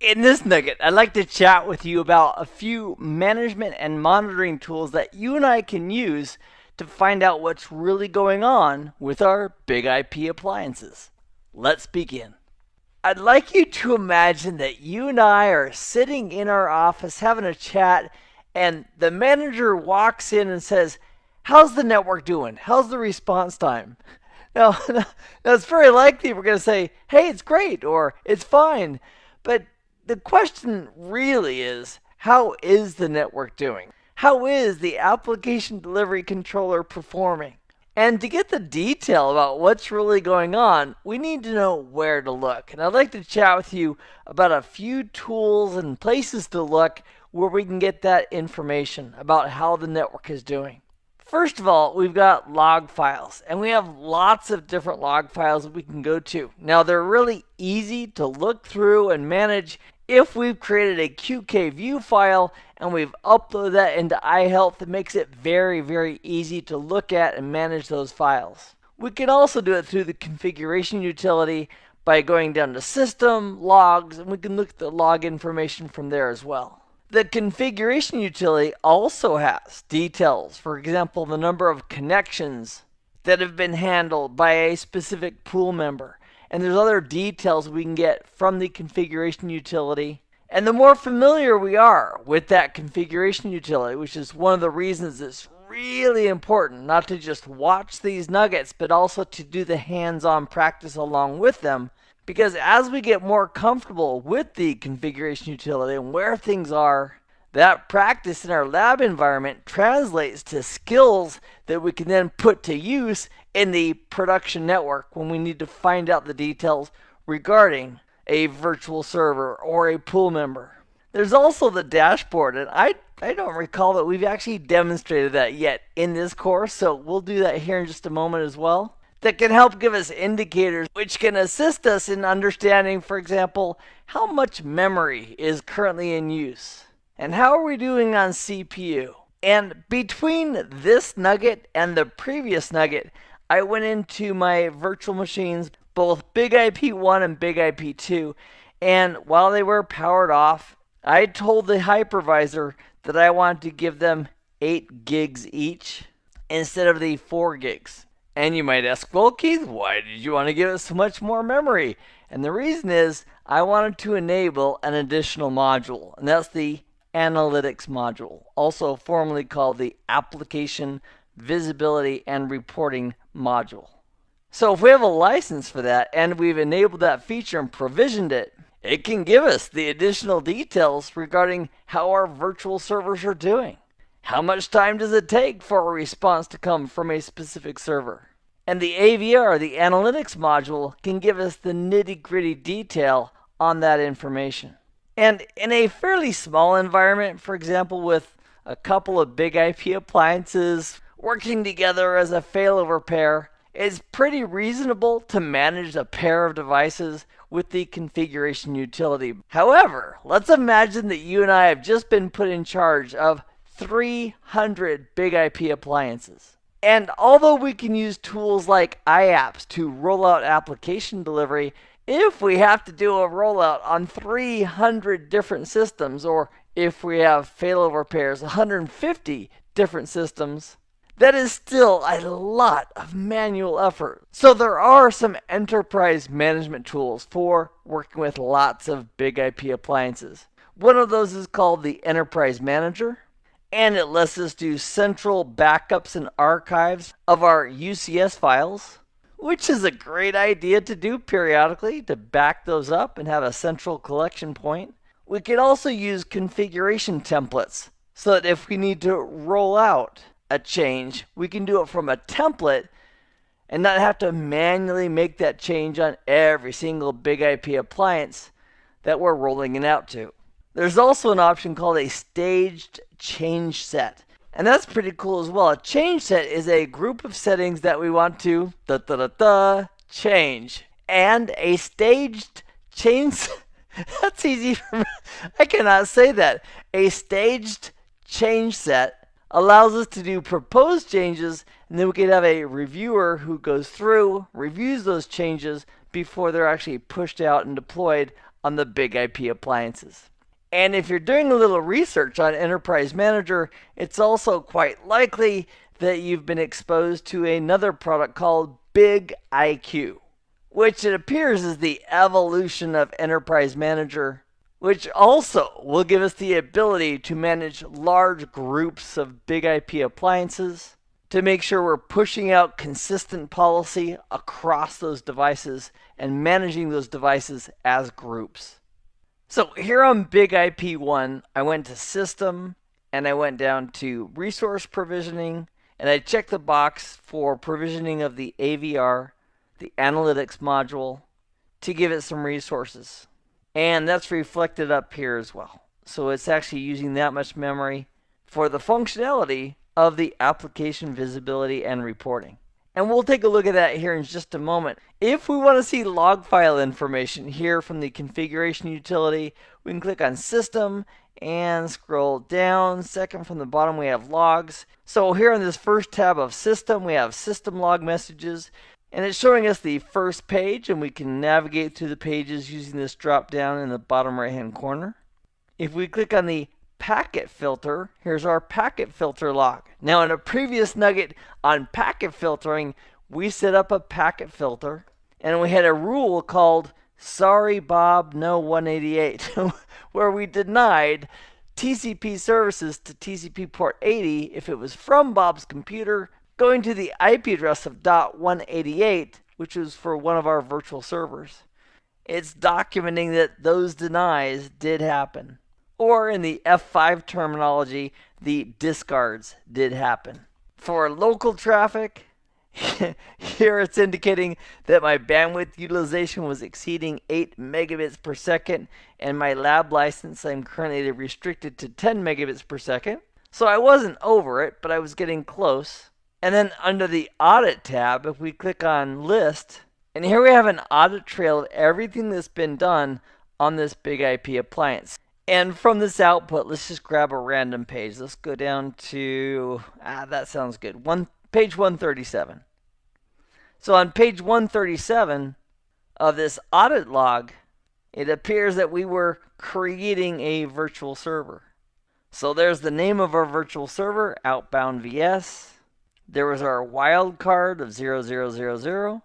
In this nugget, I'd like to chat with you about a few management and monitoring tools that you and I can use to find out what's really going on with our big IP appliances. Let's begin. I'd like you to imagine that you and I are sitting in our office having a chat, and the manager walks in and says, "How's the network doing? How's the response time?" Now, now it's very likely we're going to say, "Hey, it's great," or "It's fine." But the question really is, how is the network doing? How is the application delivery controller performing? And to get the detail about what's really going on, we need to know where to look. And I'd like to chat with you about a few tools and places to look where we can get that information about how the network is doing. First of all, we've got log files, and we have lots of different log files that we can go to. Now, they're really easy to look through and manage if we've created a QKView file and we've uploaded that into iHealth. It makes it very, very easy to look at and manage those files. We can also do it through the configuration utility by going down to System, Logs, and we can look at the log information from there as well. The configuration utility also has details, for example, the number of connections that have been handled by a specific pool member. And there's other details we can get from the configuration utility. And the more familiar we are with that configuration utility, which is one of the reasons it's really important not to just watch these nuggets, but also to do the hands-on practice along with them. Because as we get more comfortable with the configuration utility and where things are, that practice in our lab environment translates to skills that we can then put to use in the production network when we need to find out the details regarding a virtual server or a pool member. There's also the dashboard, and I don't recall that we've actually demonstrated that yet in this course, so we'll do that here in just a moment as well. That can help give us indicators which can assist us in understanding, for example, how much memory is currently in use and how are we doing on CPU. And between this nugget and the previous nugget, I went into my virtual machines, both BIG-IP1 and BIG-IP2, and while they were powered off, I told the hypervisor that I wanted to give them 8 gigs each instead of the 4 gigs. And you might ask, well, Keith, why did you want to give it so much more memory? And the reason is I wanted to enable an additional module, and that's the Analytics module, also formerly called the Application Visibility and Reporting module. So if we have a license for that and we've enabled that feature and provisioned it, it can give us the additional details regarding how our virtual servers are doing. How much time does it take for a response to come from a specific server? And the AVR, the Analytics module, can give us the nitty-gritty detail on that information. And in a fairly small environment, for example, with a couple of BIG-IP appliances working together as a failover pair, it's pretty reasonable to manage a pair of devices with the configuration utility. However, let's imagine that you and I have just been put in charge of 300 BIG-IP appliances. And although we can use tools like iApps to roll out application delivery, if we have to do a rollout on 300 different systems, or if we have failover pairs, 150 different systems, that is still a lot of manual effort. So there are some enterprise management tools for working with lots of BIG-IP appliances. One of those is called the Enterprise Manager, and it lets us do central backups and archives of our UCS files, which is a great idea to do periodically to back those up and have a central collection point. We can also use configuration templates so that if we need to roll out a change, we can do it from a template and not have to manually make that change on every single BIG-IP appliance that we're rolling it out to. There's also an option called a staged change set. And that's pretty cool as well. A change set is a group of settings that we want to change. And a staged change, that's easy for me. I cannot say that. A staged change set allows us to do proposed changes, and then we can have a reviewer who goes through, reviews those changes before they're actually pushed out and deployed on the Big IP appliances. And if you're doing a little research on Enterprise Manager, it's also quite likely that you've been exposed to another product called Big IQ, which it appears is the evolution of Enterprise Manager, which also will give us the ability to manage large groups of Big IP appliances to make sure we're pushing out consistent policy across those devices and managing those devices as groups. So here on Big IP 1, I went to System and I went down to Resource Provisioning and I checked the box for provisioning of the AVR, the Analytics module, to give it some resources. And that's reflected up here as well. So it's actually using that much memory for the functionality of the application visibility and reporting. And we'll take a look at that here in just a moment. If we want to see log file information here from the configuration utility, we can click on System and scroll down. Second from the bottom, we have logs. So here in this first tab of System, we have System log messages. And it's showing us the first page, and we can navigate through the pages using this drop down in the bottom right hand corner. If we click on the packet filter, here's our packet filter log. Now in a previous nugget on packet filtering, we set up a packet filter and we had a rule called sorry Bob no 188 where we denied TCP services to TCP port 80 if it was from Bob's computer going to the IP address of .188, which was for one of our virtual servers. It's documenting that those denies did happen. Or in the F5 terminology, the discards did happen. For local traffic, here it's indicating that my bandwidth utilization was exceeding 8 megabits per second, and my lab license I'm currently restricted to 10 megabits per second. So I wasn't over it, but I was getting close. And then under the audit tab, if we click on list, and here we have an audit trail of everything that's been done on this Big IP appliance. And from this output, let's just grab a random page. Let's go down to, that sounds good, page 137. So on page 137 of this audit log, it appears that we were creating a virtual server. So there's the name of our virtual server, Outbound VS. There was our wildcard of 0000.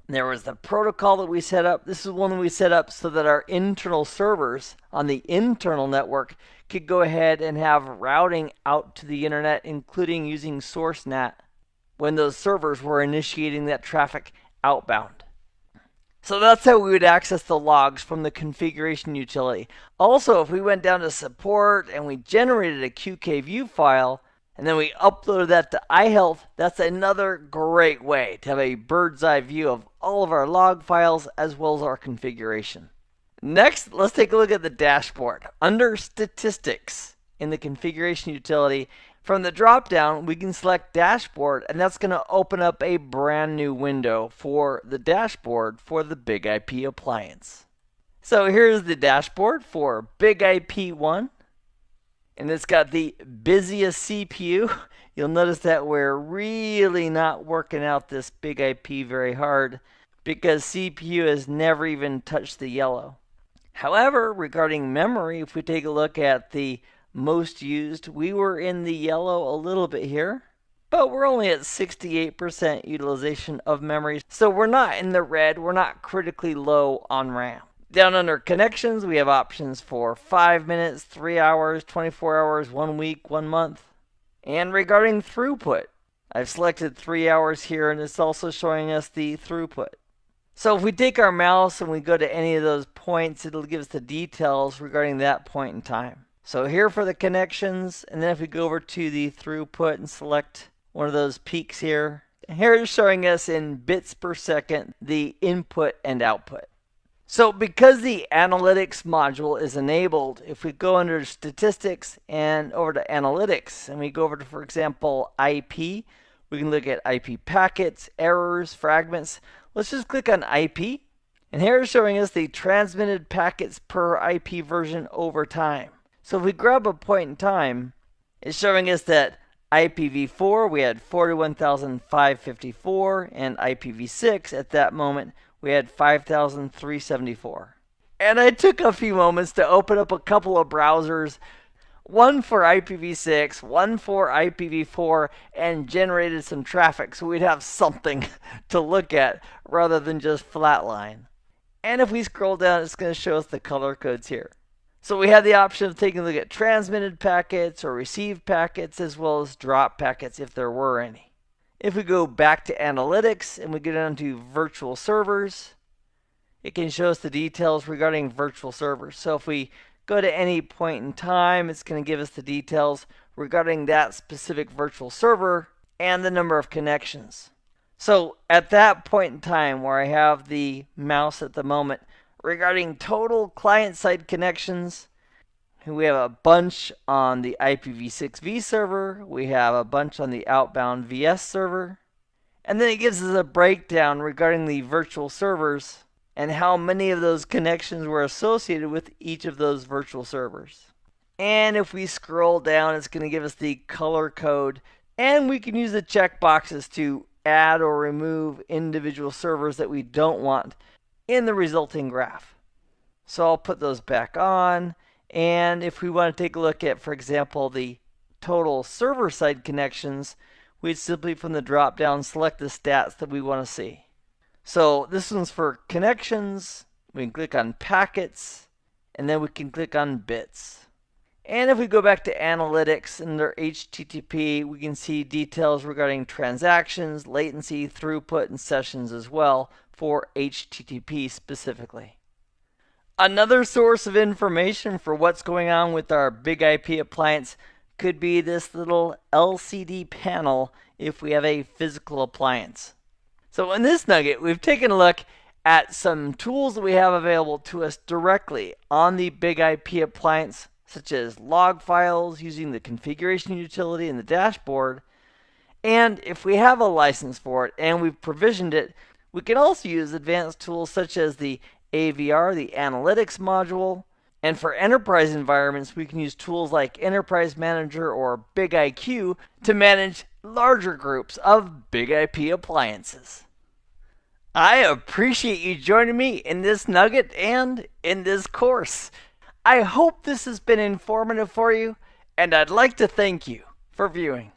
There was the protocol that we set up. This is one that we set up so that our internal servers on the internal network could go ahead and have routing out to the internet, including using SourceNet when those servers were initiating that traffic outbound. So that's how we would access the logs from the configuration utility. Also, if we went down to support and we generated a QKView file, and then we uploaded that to iHealth, that's another great way to have a bird's eye view of all of our log files as well as our configuration. Next, let's take a look at the dashboard. Under Statistics in the configuration utility, from the drop down, we can select Dashboard, and that's going to open up a brand new window for the dashboard for the Big IP appliance. So here's the dashboard for Big IP 1. And it's got the busiest CPU. You'll notice that we're really not working out this Big IP very hard because CPU has never even touched the yellow. However, regarding memory, if we take a look at the most used, we were in the yellow a little bit here, but we're only at 68% utilization of memory. So we're not in the red, we're not critically low on RAM. Down under connections, we have options for 5 minutes, 3 hours, 24 hours, 1 week, 1 month. And regarding throughput, I've selected 3 hours here, and it's also showing us the throughput. So if we take our mouse and we go to any of those points, it'll give us the details regarding that point in time. So here for the connections, and then if we go over to the throughput and select one of those peaks here, here it's showing us in bits per second the input and output. So because the analytics module is enabled, if we go under statistics and over to analytics, and we go over to, for example, IP, we can look at IP packets, errors, fragments. Let's just click on IP. And here it's showing us the transmitted packets per IP version over time. So if we grab a point in time, it's showing us that IPv4, we had 41,554, and IPv6 at that moment, we had 5,374. And I took a few moments to open up a couple of browsers, one for IPv6, one for IPv4, and generated some traffic so we'd have something to look at rather than just flatline. And if we scroll down, it's going to show us the color codes here. So we have the option of taking a look at transmitted packets or received packets, as well as drop packets if there were any. If we go back to analytics and we go down to virtual servers, it can show us the details regarding virtual servers. So if we go to any point in time, it's going to give us the details regarding that specific virtual server and the number of connections. So at that point in time where I have the mouse at the moment, regarding total client-side connections, we have a bunch on the IPv6 server, we have a bunch on the outbound VS server, and then it gives us a breakdown regarding the virtual servers and how many of those connections were associated with each of those virtual servers. And if we scroll down, it's going to give us the color code, and we can use the checkboxes to add or remove individual servers that we don't want in the resulting graph. So I'll put those back on, and if we want to take a look at, for example, the total server-side connections, we'd simply from the drop-down select the stats that we want to see. So this one's for connections, we can click on packets, and then we can click on bits. And if we go back to analytics under HTTP, we can see details regarding transactions, latency, throughput, and sessions as well for HTTP specifically. Another source of information for what's going on with our Big IP appliance could be this little LCD panel if we have a physical appliance. So in this nugget, we've taken a look at some tools that we have available to us directly on the Big IP appliance, such as log files using the configuration utility in the dashboard. And if we have a license for it and we've provisioned it, we can also use advanced tools such as the AVR, the analytics module. And for enterprise environments, we can use tools like Enterprise Manager or BigIQ to manage larger groups of Big IP appliances. I appreciate you joining me in this nugget and in this course. I hope this has been informative for you, and I'd like to thank you for viewing.